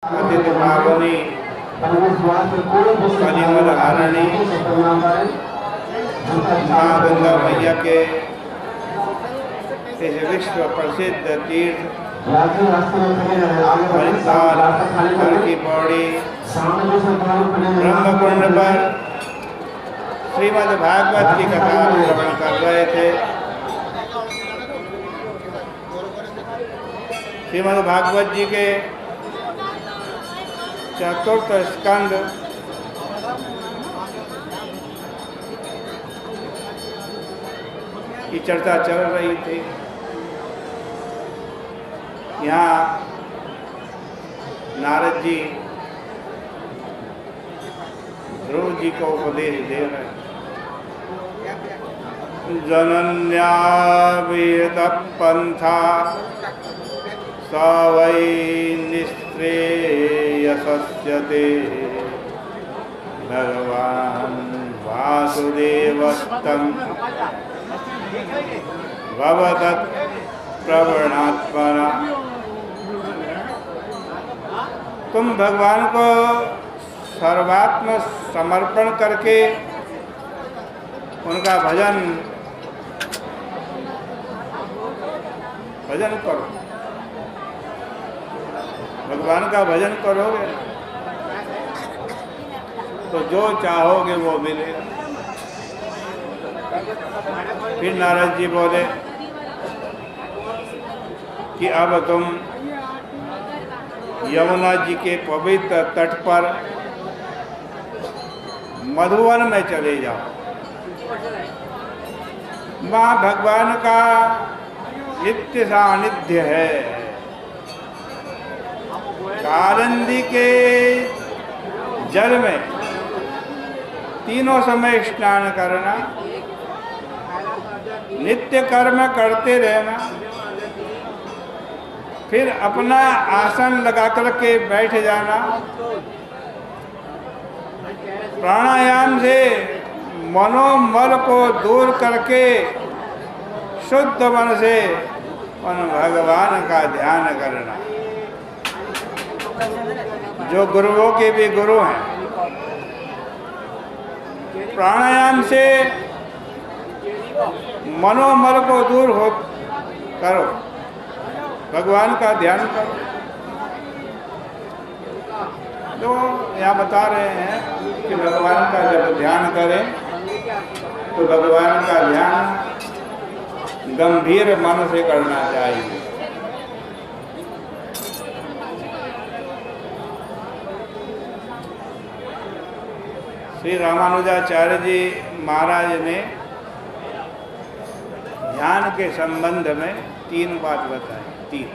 अतिथि भावनी कलिमलहारिणी माँ गंगा मैया के इस विश्व प्रसिद्ध तीर्थ हरिद्वार हर की पौड़ी ब्रह्मकुंड पर श्रीमद् भागवत की कथा श्रवण कर रहे थे। श्रीमद् भागवत जी के चतुर्थ स्कंद की चर्चा चल रही थी। यहाँ नारद जी ध्रुव जी को उपदेश दे रहे हैं। जनन्या वेद पंथा स वै निःश्रेयसस्यते भगवान् वासुदेवस्तं भवदत् प्रवणात्मना। तुम भगवान को सर्वात्म समर्पण करके उनका भजन करो। भगवान का भजन करोगे तो जो चाहोगे वो मिलेगा। फिर नारद जी बोले कि अब तुम यमुना जी के पवित्र तट पर मधुवन में चले जाओ। वहाँ भगवान का नित्य सानिध्य है। कालिंदी के जल में तीनों समय स्नान करना, नित्य कर्म करते रहना, फिर अपना आसन लगा करके बैठ जाना, प्राणायाम से मनोमल को दूर करके शुद्ध मन से उन भगवान का ध्यान करना। जो गुरुओं के भी गुरु हैं, प्राणायाम से मनोमल को दूर हो करो, भगवान का ध्यान करो। तो यहाँ बता रहे हैं कि भगवान का जब ध्यान करें तो भगवान का ध्यान गंभीर मन से करना चाहिए। श्री रामानुजाचार्य जी महाराज ने ध्यान के संबंध में 3 बात बताई। 3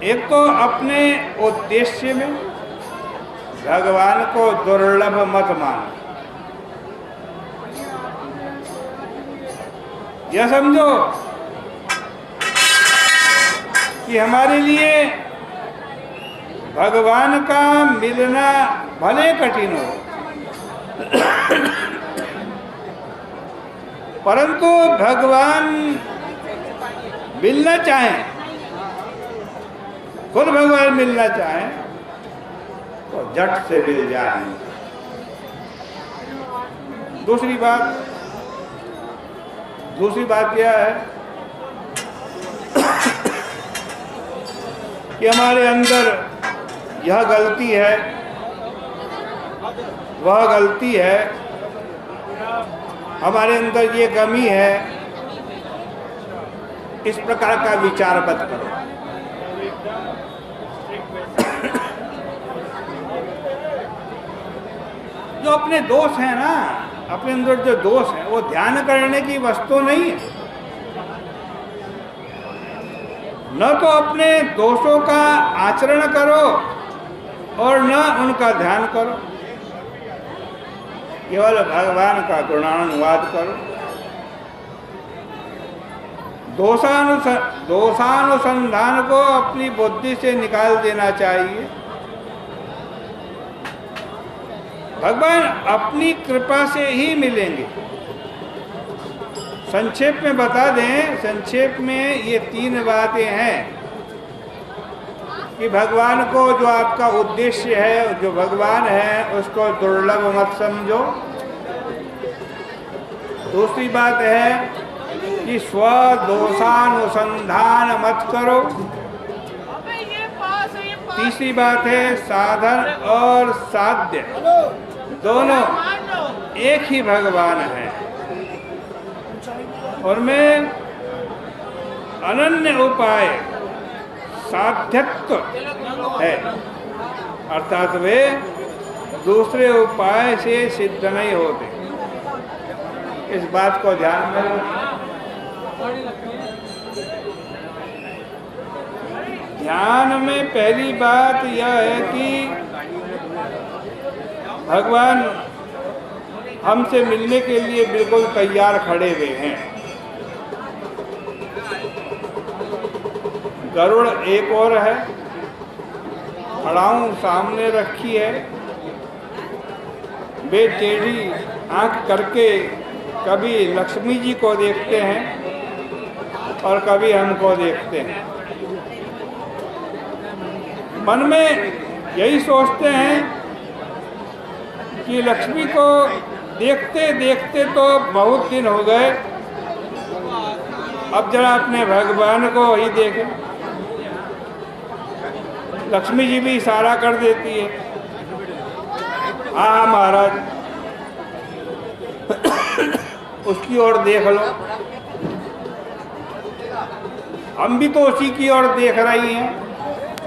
एक तो अपने उद्देश्य में भगवान को दुर्लभ मत मानो। यह समझो कि हमारे लिए भगवान का मिलना भले कठिन हो, परंतु भगवान मिलना चाहें, खुद भगवान मिलना चाहें तो झट से मिल जाए। दूसरी बात यह है कि हमारे अंदर यह गलती है, वह गलती है, हमारे अंदर ये कमी है, इस प्रकार का विचार मत करो। जो अपने दोष हैं ना, अपने अंदर जो दोष है वो ध्यान करने की वस्तु नहीं है। न तो अपने दोषों का आचरण करो और न उनका ध्यान करो, केवल भगवान का गुणानुवाद करो। दोषानुसंधान को अपनी बुद्धि से निकाल देना चाहिए। भगवान अपनी कृपा से ही मिलेंगे। संक्षेप में बता दें, संक्षेप में ये तीन बातें हैं कि भगवान को जो आपका उद्देश्य है, जो भगवान है, उसको दुर्लभ मत समझो। दूसरी बात है कि स्वदोषानुसंधान मत करो। तीसरी बात है साधन और साध्य दोनों एक ही भगवान है, उनमें अनन्य उपाय साध्यत्व है, अर्थात वे दूसरे उपाय से सिद्ध नहीं होते। इस बात को ध्यान में रखो। ध्यान में पहली बात यह है कि भगवान हमसे मिलने के लिए बिल्कुल तैयार खड़े हुए हैं। गरुड़ एक और है, खड़ाऊं सामने रखी है। वे टेढ़ी आंख करके कभी लक्ष्मी जी को देखते हैं और कभी हमको देखते हैं। मन में यही सोचते हैं कि लक्ष्मी को देखते देखते तो बहुत दिन हो गए, अब जरा अपने भगवान को ही देखें। लक्ष्मी जी भी इशारा कर देती है, हाँ महाराज उसकी ओर देख लो। हम भी तो उसी की ओर देख रही हैं।